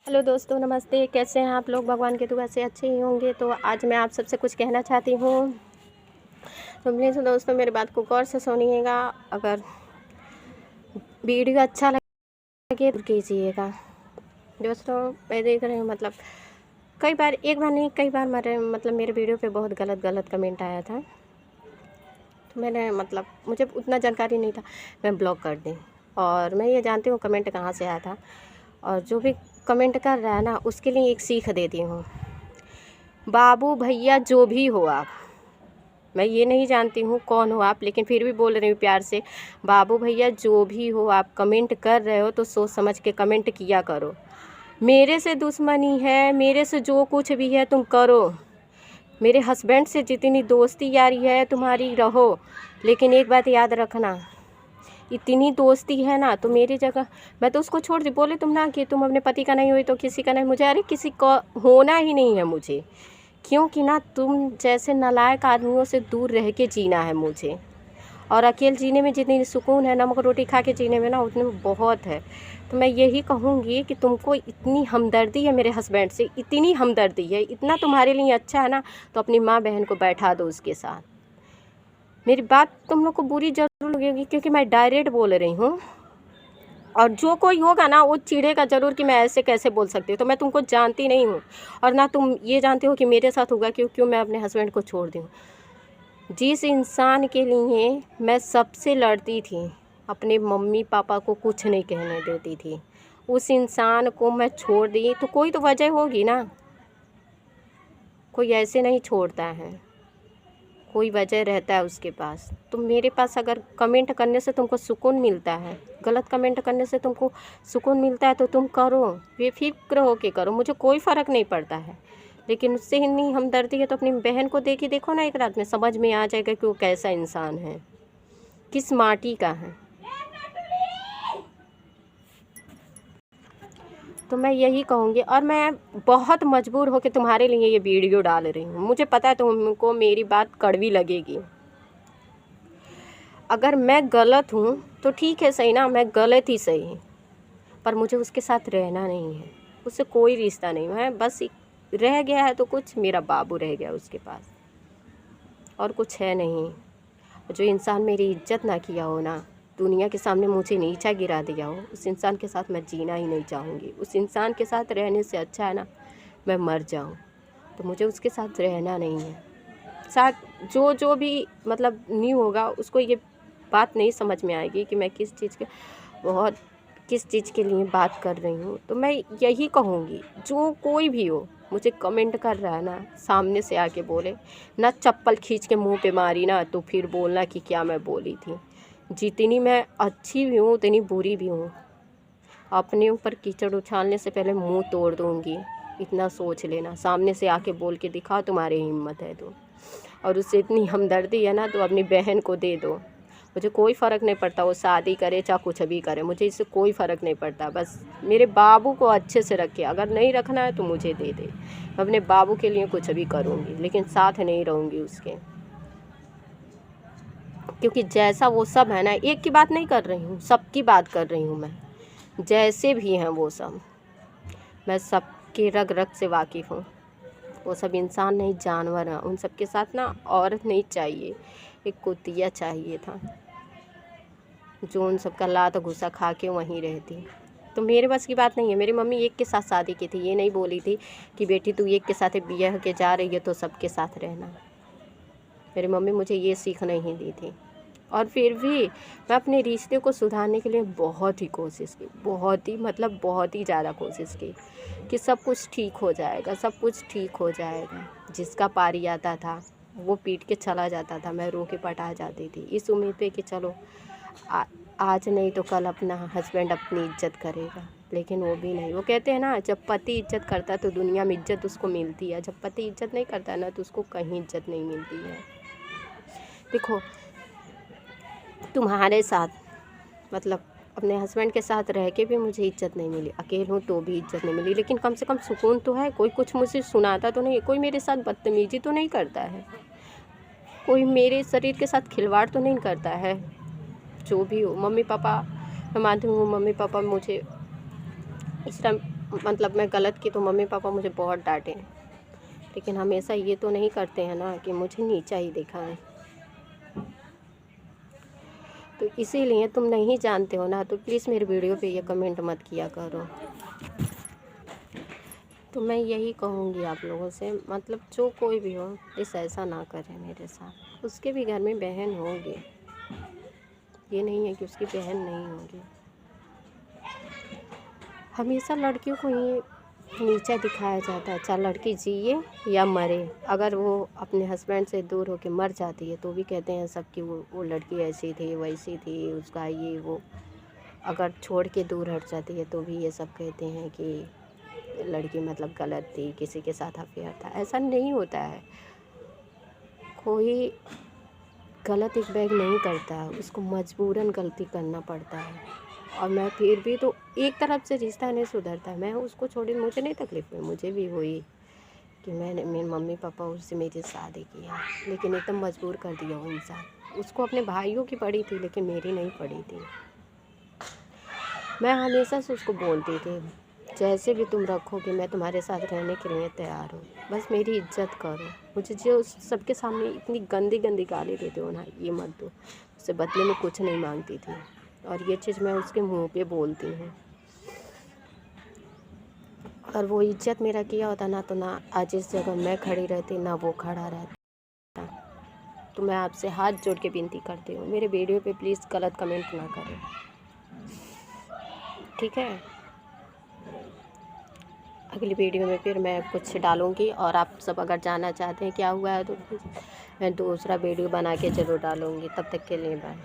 Hello दोस्तों, नमस्ते। कैसे हैं आप लोग? भगवान की दुआ से अच्छे ही होंगे। तो आज मैं आप सबसे कुछ कहना चाहती हूँ, तो प्लीज़ दोस्तों मेरी बात को गौर से सुनिएगा। अगर वीडियो अच्छा लगे तो कीजिएगा। दोस्तों मैं देख रही हूँ कई बार, एक बार नहीं कई बार मेरे वीडियो पे बहुत गलत कमेंट आया था। तो मैंने मुझे उतना जानकारी नहीं था, मैं ब्लॉक कर दी। और मैं ये जानती हूँ कमेंट कहाँ से आया था, और जो भी कमेंट कर रहा है ना उसके लिए एक सीख देती हूँ। बाबू भैया जो भी हो आप, मैं ये नहीं जानती हूँ कौन हो आप, लेकिन फिर भी बोल रही हूँ प्यार से, बाबू भैया जो भी हो आप, कमेंट कर रहे हो तो सोच समझ के कमेंट किया करो। मेरे से दुश्मनी है, मेरे से जो कुछ भी है तुम करो, मेरे हस्बैंड से जितनी दोस्ती यारी है तुम्हारी रहो, लेकिन एक बात याद रखना, इतनी दोस्ती है ना तो मेरी जगह मैं तो उसको छोड़ दी। बोले तुम ना कि तुम अपने पति का नहीं हुई तो किसी का नहीं, मुझे अरे किसी को होना ही नहीं है मुझे, क्योंकि ना तुम जैसे नालायक आदमियों से दूर रह के जीना है मुझे। और अकेले जीने में जितनी सुकून है, नमक रोटी खा के जीने में ना उतने में बहुत है। तो मैं यही कहूँगी कि तुमको इतनी हमदर्दी है मेरे हस्बैंड से, इतनी हमदर्दी है, इतना तुम्हारे लिए अच्छा है ना, तो अपनी माँ बहन को बैठा दो उसके साथ। मेरी बात तुम लोग को बुरी जरूर लगेगी क्योंकि मैं डायरेक्ट बोल रही हूँ, और जो कोई होगा ना वो चिढ़ेगा ज़रूर कि मैं ऐसे कैसे बोल सकती हूँ। तो मैं तुमको जानती नहीं हूँ, और ना तुम ये जानते हो कि मेरे साथ होगा क्यों मैं अपने हस्बैंड को छोड़ दूँ। जिस इंसान के लिए मैं सबसे लड़ती थी, अपने मम्मी पापा को कुछ नहीं कहने देती थी, उस इंसान को मैं छोड़ दी तो कोई तो वजह होगी ना। कोई ऐसे नहीं छोड़ता है, कोई वजह रहता है उसके पास। तो मेरे पास अगर कमेंट करने से तुमको सुकून मिलता है, गलत कमेंट करने से तुमको सुकून मिलता है तो तुम करो, बेफिक्र हो के करो, मुझे कोई फ़र्क नहीं पड़ता है। लेकिन उससे इतनी हमदर्दी है तो अपनी बहन को देखी देखो ना, एक रात में समझ में आ जाएगा कि वो कैसा इंसान है, किस माटी का है। तो मैं यही कहूँगी, और मैं बहुत मजबूर होकर तुम्हारे लिए ये वीडियो डाल रही हूँ। मुझे पता है तुमको मेरी बात कड़वी लगेगी। अगर मैं गलत हूँ तो ठीक है, सही ना, मैं गलत ही सही, पर मुझे उसके साथ रहना नहीं है, उससे कोई रिश्ता नहीं है। बस रह गया है तो कुछ मेरा बाबू रह गया उसके पास, और कुछ है नहीं। जो इंसान मेरी इज्जत ना किया हो ना, दुनिया के सामने मुझे नीचा गिरा दिया हो, उस इंसान के साथ मैं जीना ही नहीं चाहूँगी। उस इंसान के साथ रहने से अच्छा है ना मैं मर जाऊँ। तो मुझे उसके साथ रहना नहीं है। साथ जो भी न्यू होगा उसको ये बात नहीं समझ में आएगी कि मैं किस चीज़ के लिए बात कर रही हूँ। तो मैं यही कहूँगी, जो कोई भी हो मुझे कमेंट कर रहा है ना, सामने से आके बोले ना, चप्पल खींच के मुंह पे मारी ना तो फिर बोलना कि क्या मैं बोली थी। जितनी मैं अच्छी भी हूँ उतनी बुरी भी हूँ। अपने ऊपर कीचड़ उछालने से पहले मुंह तोड़ दूँगी, इतना सोच लेना। सामने से आके बोल के दिखाओ तुम्हारी हिम्मत है तो, और उससे इतनी हमदर्दी है ना तो अपनी बहन को दे दो। मुझे कोई फ़र्क नहीं पड़ता वो शादी करे चाहे कुछ भी करे, मुझे इससे कोई फ़र्क नहीं पड़ता। बस मेरे बाबू को अच्छे से रखे, अगर नहीं रखना है तो मुझे दे दे, मैं अपने बाबू के लिए कुछ भी करूँगी, लेकिन साथ नहीं रहूँगी उसके। क्योंकि जैसा वो सब है ना, एक की बात नहीं कर रही हूँ, सबकी बात कर रही हूँ मैं। जैसे भी हैं वो सब, मैं सबके रग रग से वाकिफ़ हूँ। वो सब इंसान नहीं, जानवर हैं। उन सब के साथ ना औरत नहीं चाहिए, एक कुतिया चाहिए था जो उन सब का लात घुसा खा के वहीं रहती। तो मेरे बस की बात नहीं है। मेरी मम्मी एक के साथ शादी की थी, ये नहीं बोली थी कि बेटी तू एक के साथ ब्याह के जा रही है तो सबके साथ रहना। मेरी मम्मी मुझे ये सीख नहीं दी थी। और फिर भी मैं अपने रिश्ते को सुधारने के लिए बहुत ही कोशिश की, बहुत ही ज़्यादा कोशिश की कि सब कुछ ठीक हो जाएगा, सब कुछ ठीक हो जाएगा। जिसका पारी आता था वो पीट के चला जाता था, मैं रो के पटा जाती थी, इस उम्मीद पे कि चलो आज नहीं तो कल अपना हस्बैंड अपनी इज्जत करेगा। लेकिन वो भी नहीं। वो कहते हैं ना, जब पति इज्जत करता है तो दुनिया में इज्जत उसको मिलती है, जब पति इज्जत नहीं करता है ना तो उसको कहीं इज्जत नहीं मिलती है। देखो, तुम्हारे साथ अपने हस्बैंड के साथ रह के भी मुझे इज्जत नहीं मिली, अकेले हूँ तो भी इज्जत नहीं मिली, लेकिन कम से कम सुकून तो है। कोई कुछ मुझे सुनाता तो नहीं है, कोई मेरे साथ बदतमीजी तो नहीं करता है, कोई मेरे शरीर के साथ खिलवाड़ तो नहीं करता है। जो भी हो, मम्मी पापा, मैं मानती हूँ मम्मी पापा मुझे इस टाइम मतलब मैं गलत की तो मम्मी पापा मुझे बहुत डांटे, लेकिन हमेशा ये तो नहीं करते हैं ना कि मुझे नीचा ही दिखाएं। तो इसीलिए तुम नहीं जानते हो ना, तो प्लीज़ मेरे वीडियो पे ये कमेंट मत किया करो। तो मैं यही कहूँगी आप लोगों से, मतलब जो कोई भी हो प्लीज़ ऐसा ना करे मेरे साथ। उसके भी घर में बहन होगी, ये नहीं है कि उसकी बहन नहीं होगी। हमेशा लड़कियों को ही नीचा दिखाया जाता है, चाहे लड़की जिए या मरे। अगर वो अपने हस्बैंड से दूर होकर मर जाती है तो भी कहते हैं सब कि वो लड़की ऐसी थी वैसी थी, उसका ये वो। अगर छोड़ के दूर हट जाती है तो भी ये सब कहते हैं कि लड़की मतलब गलत थी, किसी के साथ अफेयर था। ऐसा नहीं होता है, कोई गलत एक बैग नहीं करता, उसको मजबूरन गलती करना पड़ता है। और मैं फिर भी तो एक तरफ से रिश्ता नहीं सुधरता, मैं उसको छोड़ी, मुझे नहीं तकलीफ़ हुई, मुझे भी हुई कि मैंने मेरे मम्मी पापा उससे मेरी शादी किया, लेकिन एकदम मजबूर कर दिया वो इंसान। उसको अपने भाइयों की पड़ी थी लेकिन मेरी नहीं पड़ी थी। मैं हमेशा से उसको बोलती थी जैसे भी तुम रखोगे मैं तुम्हारे साथ रहने के लिए तैयार हूँ, बस मेरी इज्जत करो। मुझे जो सबके सामने इतनी गंदी गंदी गाली देते हो ना, ये मत दो। उससे बदले में कुछ नहीं मांगती थी, और ये चीज़ मैं उसके मुंह पे बोलती हूँ। और वो इज्जत मेरा किया होता ना, तो ना आज इस जगह मैं खड़ी रहती, ना वो खड़ा रहता। तो मैं आपसे हाथ जोड़ के विनती करती हूँ, मेरे वीडियो पे प्लीज़ गलत कमेंट ना करें, ठीक है। अगली वीडियो में फिर मैं कुछ डालूँगी, और आप सब अगर जानना चाहते हैं क्या हुआ है तो मैं दूसरा वीडियो बना के ज़रूर डालूँगी। तब तक के लिए बाय।